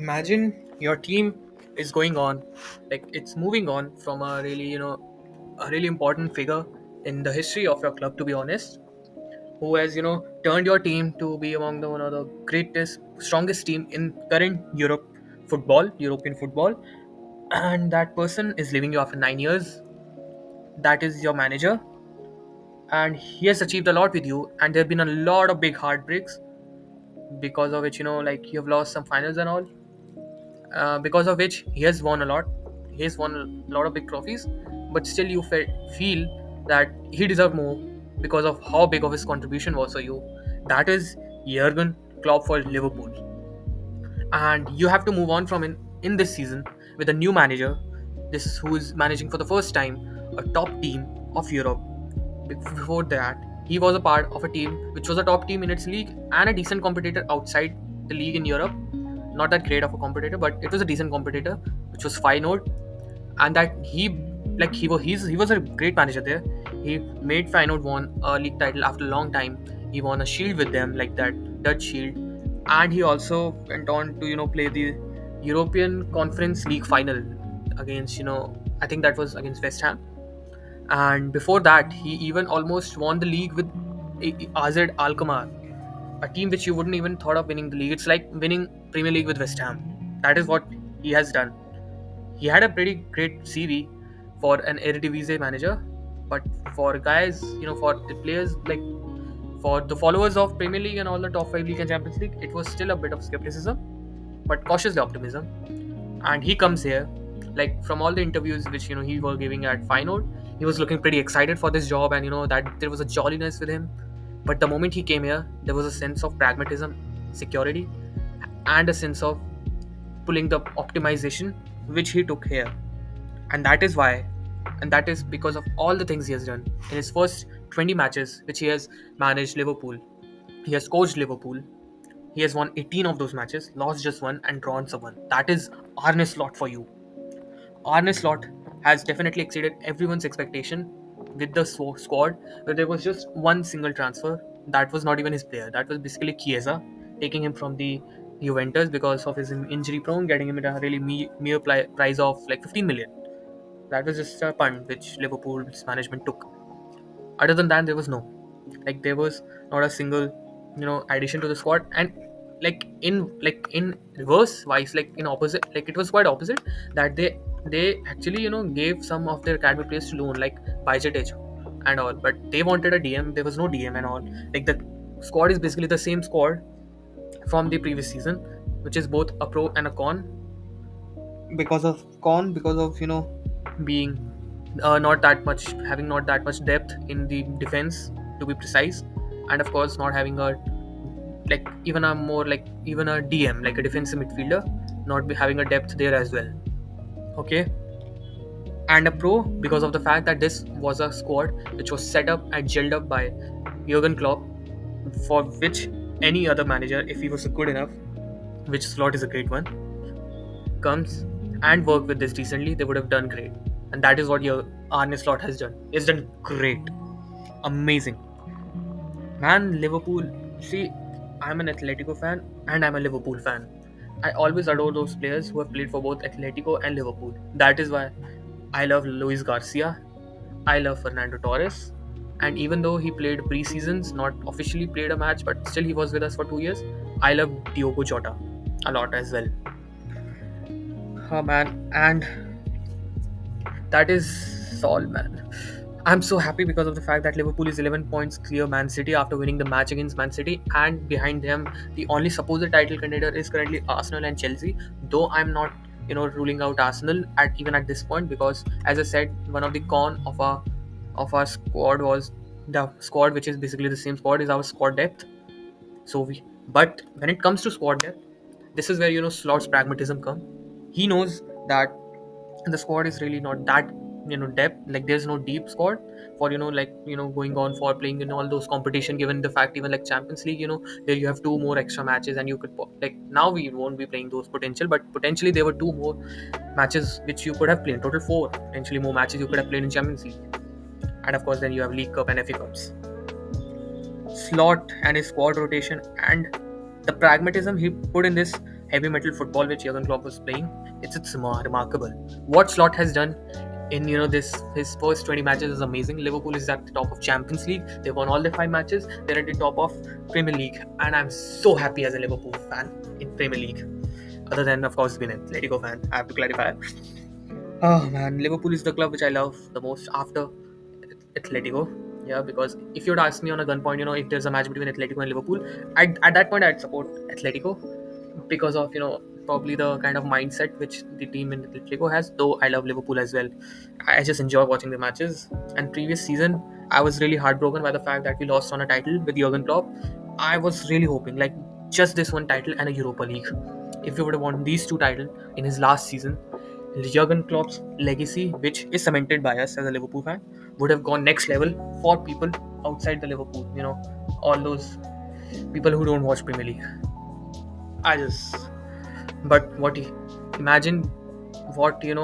Imagine your team is going on, like it's moving on from a really important figure in the history of your club, to be honest, who has turned your team to be among the one of the greatest, strongest team in current European football, and that person is leaving you after 9 years. That is your manager, and he has achieved a lot with you, and there have been a lot of big heartbreaks because of which like you have lost some finals and all, because of which he has won a lot. He has won a lot of big trophies, but still you feel that he deserved more because of how big of his contribution was for you. That is Jurgen Klopp for Liverpool, and you have to move on from in this season with a new manager. This is who is managing for the first time a top team of Europe. Before that, he was a part of a team which was a top team in its league and a decent competitor outside the league in Europe. Not that great of a competitor, but it was a decent competitor, which was Feyenoord, and that he was a great manager there. He made Feyenoord won a league title after a long time. He won a shield with them, like that Dutch shield, and he also went on to play the European Conference League final against I think that was against West Ham, and before that he even almost won the league with AZ Alkmaar, a team which you wouldn't even thought of winning the league. It's like winning Premier League with West Ham. That is what he has done. He had a pretty great CV for an Eredivisie manager, but for guys, for the players, like for the followers of Premier League and all the top five league and Champions League, it was still a bit of skepticism, but cautiously optimism. And he comes here, like from all the interviews which he were giving at Feyenoord, he was looking pretty excited for this job, and that there was a jolliness with him. But the moment he came here, there was a sense of pragmatism, security, and a sense of pulling the optimization which he took here. And that is why, and that is because of all the things he has done in his first 20 matches which he has managed Liverpool. He has coached Liverpool. He has won 18 of those matches, lost just one, and drawn someone. That is Arne Slot for you. Arne Slot has definitely exceeded everyone's expectation with the squad, where there was just one single transfer. That was not even his player. That was basically Chiesa, taking him from the Juventus because of his injury prone, getting him at a really mere price of like 15 million. That was just a punt which Liverpool's management took. Other than that, there was no, like there was not a single addition to the squad. And like in reverse wise, like in opposite, like it was quite opposite, that they actually gave some of their academy players to loan, like Bajcetic and all, but they wanted a DM. There was no DM and all. Like the squad is basically the same squad from the previous season, which is both a pro and a con. Because of being not that much depth in the defense, to be precise, and of course not having a like even a more like even a DM, like a defensive midfielder, not be having a depth there as well. Okay, and a pro because of the fact that this was a squad which was set up and gelled up by Jurgen Klopp, for which any other manager, if he was good enough, which Slot is a great one, comes and work with this decently, they would have done great. And that is what your Arne Slot has done. He's done great. Amazing. Man, Liverpool. See, I'm an Atletico fan and I'm a Liverpool fan. I always adore those players who have played for both Atletico and Liverpool. That is why I love Luis Garcia. I love Fernando Torres. And even though he played pre-seasons, not officially played a match, but still he was with us for 2 years, I love Diogo Jota a lot as well. Oh man, and that is all, man. I'm so happy because of the fact that Liverpool is 11 points clear Man City after winning the match against Man City, and behind them, the only supposed title contender is currently Arsenal and Chelsea. Though I'm not, ruling out Arsenal at even at this point, because, as I said, one of the con of our squad was the squad, which is basically the same squad, is our squad depth. But when it comes to squad depth, this is where Slot's pragmatism come. He knows that the squad is really not that depth, like there's no deep squad for going on for playing in all those competition, given the fact even like Champions League, there you have two more extra matches, and you could like now we won't be playing those potential, but potentially there were two more matches which you could have played, total four potentially more matches you could have played in Champions League. And of course then you have League Cup and FA Cups. Slot and his squad rotation and the pragmatism he put in this heavy metal football which Jurgen Klopp was playing, it's remarkable. What Slot has done in this his first 20 matches is amazing. Liverpool is at the top of Champions League. They won all their 5 matches. They're at the top of Premier League, and I'm so happy as a Liverpool fan in Premier League. Other than of course being an Atletico fan, I have to clarify. Oh man, Liverpool is the club which I love the most after Atletico. Yeah, because if you'd ask me on a gunpoint, if there's a match between Atletico and Liverpool, at that point I'd support Atletico because of probably the kind of mindset which the team in Atletico has. Though I love Liverpool as well, I just enjoy watching the matches. And previous season, I was really heartbroken by the fact that we lost on a title with Jurgen Klopp. I was really hoping like just this one title and a Europa League. If we would have won these two titles in his last season, Jurgen Klopp's legacy, which is cemented by us as a Liverpool fan, would have gone next level for people outside the Liverpool. All those people who don't watch Premier League. I just, but imagine what a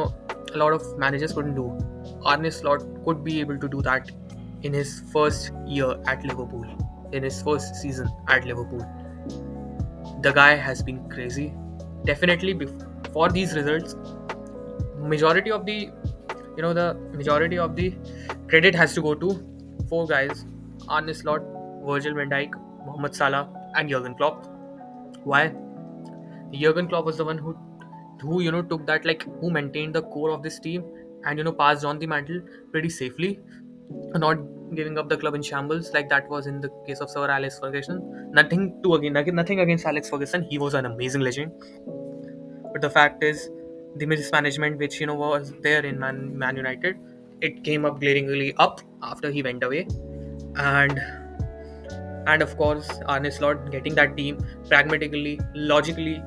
lot of managers couldn't do. Arne Slot could be able to do that in his first year at Liverpool, in his first season at Liverpool. The guy has been crazy. Definitely, for these results, majority of the credit has to go to four guys: Arne Slot, Virgil van Dijk, Mohamed Salah, and Jurgen Klopp. Why? Jurgen Klopp was the one who took that, like, who maintained the core of this team and passed on the mantle pretty safely, not giving up the club in shambles like that was in the case of Sir Alex Ferguson. Nothing against Alex Ferguson. He was an amazing legend. But the fact is, the mismanagement which was there in Man United, it came up glaringly up after he went away, and of course Arne Slot getting that team pragmatically, logically,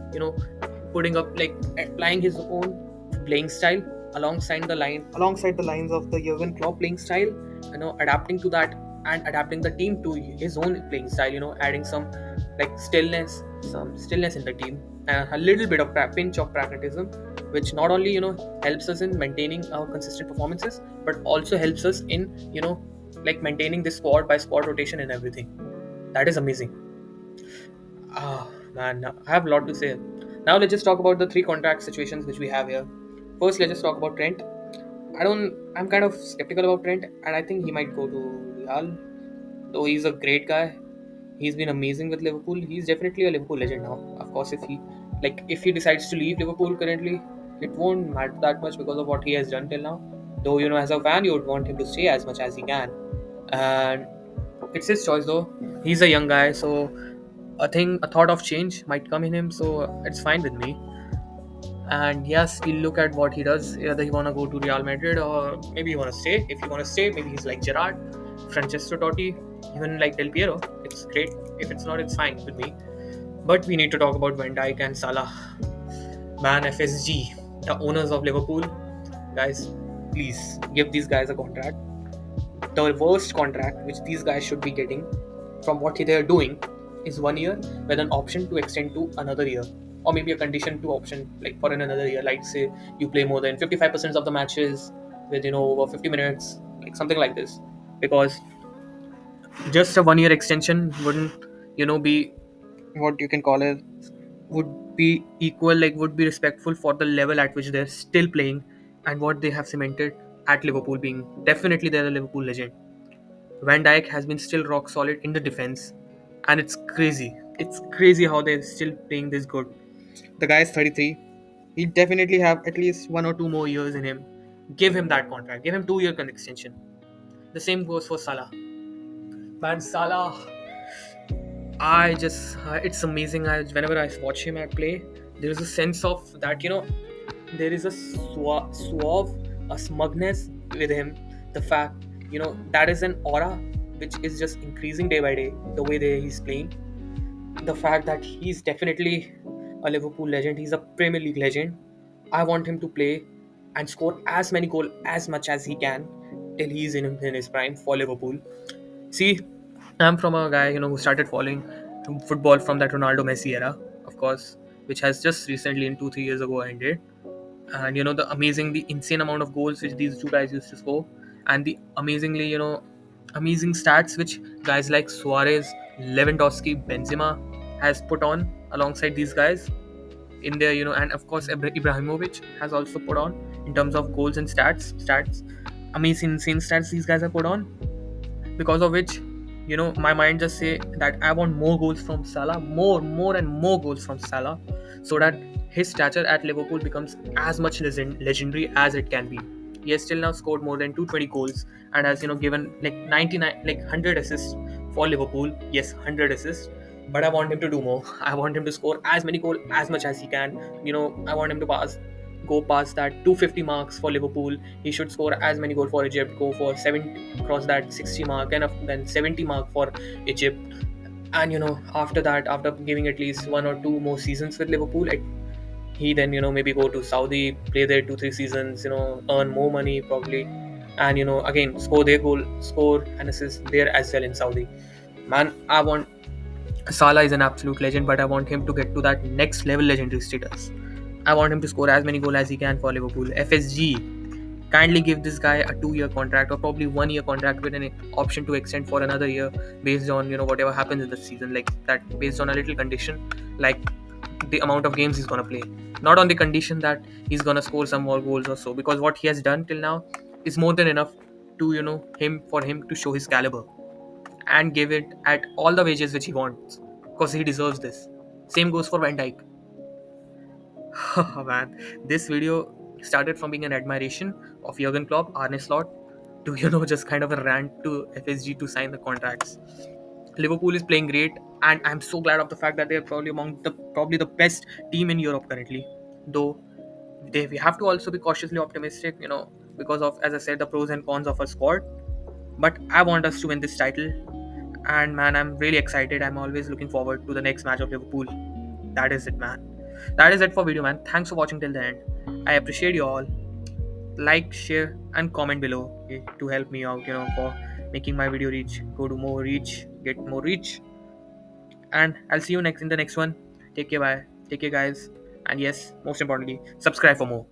putting up, like, applying his own playing style alongside the lines of the Jurgen Klopp playing style, adapting to that and adapting the team to his own playing style, adding some stillness in the team, and a little bit of pinch of pragmatism, which not only helps us in maintaining our consistent performances, but also helps us in like maintaining this squad by squad rotation and everything. That is amazing. Ah, man, I have a lot to say. Now let's just talk about the three contract situations which we have here. First, let's just talk about Trent. I'm kind of skeptical about Trent, and I think he might go to Real. Though he's a great guy, he's been amazing with Liverpool. He's definitely a Liverpool legend now. Of course, if he decides to leave Liverpool currently, it won't matter that much because of what he has done till now. Though as a fan, you would want him to stay as much as he can, and it's his choice though. He's a young guy, so a thought of change might come in him, so it's fine with me. And yes, we'll look at what he does. Whether he wanna go to Real Madrid or maybe he wanna stay. If he wanna stay, maybe he's like Gerrard, Francesco Totti, even like Del Piero. It's great. If it's not, it's fine with me. But we need to talk about Van Dijk and Salah. Man, FSG, the owners of Liverpool, guys, please give these guys a contract. The worst contract which these guys should be getting from what they are doing is 1 year with an option to extend to another year, or maybe a condition to option like for another year, like say you play more than 55% of the matches with over 50 minutes, like something like this. Because just a 1 year extension wouldn't be what you can call it, would be equal, like would be respectful for the level at which they're still playing and what they have cemented at Liverpool, being definitely they're a Liverpool legend. Van Dijk has been still rock solid in the defense, and it's crazy. It's crazy how they're still playing this good. The guy is 33. He definitely have at least 1 or 2 more years in him. Give him that contract. Give him 2 year extension. The same goes for Salah. Man, Salah, it's amazing. Whenever I watch him at play, there is a sense of that, there is a suave, a smugness with him. The fact, that is an aura which is just increasing day by day, the way he's playing. The fact that he's definitely a Liverpool legend, he's a Premier League legend. I want him to play and score as many goals as much as he can till he's in his prime for Liverpool. See, I'm from a guy who started following football from that Ronaldo Messi era, of course, which has just recently, in 2-3 years ago, ended. And the insane amount of goals which these two guys used to score, and the amazing stats which guys like Suarez, Lewandowski, Benzema has put on alongside these guys. in there, and of course Ibrahimovic has also put on in terms of goals and stats, amazing insane stats these guys have put on, because of which, my mind just say that I want more goals from Salah, more and more goals from Salah, so that his stature at Liverpool becomes as much legendary as it can be. He has still now scored more than 220 goals and has given like 99, like 100 assists for Liverpool. Yes, 100 assists. But I want him to do more. I want him to score as many goals as much as he can. I want him to go past that 250 marks for Liverpool. He should score as many goals for Egypt, go for 70, cross that 60 mark, and then 70 mark for Egypt. And after that, after giving at least one or two more seasons with Liverpool, he then maybe go to Saudi, play there 2-3 seasons, earn more money probably, and again score and assist there as well in Saudi. Man, I want Salah is an absolute legend, but I want him to get to that next level legendary status. I want him to score as many goals as he can for Liverpool. FSG, kindly give this guy a 2-year contract or probably 1-year contract with an option to extend for another year based on whatever happens in the season, like that, based on a little condition, like the amount of games he's gonna play, not on the condition that he's gonna score some more goals or so, because what he has done till now is more than enough to him to show his caliber and give it at all the wages which he wants, because he deserves this. Same goes for Van Dijk. Oh man, this video started from being an admiration of Jurgen Klopp, Arne Slot, to just kind of a rant to FSG to sign the contracts. Liverpool is playing great, and I'm so glad of the fact that they're probably the best team in Europe currently. Though we have to also be cautiously optimistic, because of, as I said, the pros and cons of our squad. But I want us to win this title, and man, I'm really excited. I'm always looking forward to the next match of Liverpool. That is it, man. That is it for video, man. Thanks for watching till the end. I appreciate you all. Like, share, and comment below, okay, to help me out, for making my video get more reach. And I'll see you next in the next one. Take care, bye. Take care, guys. And yes, most importantly, subscribe for more.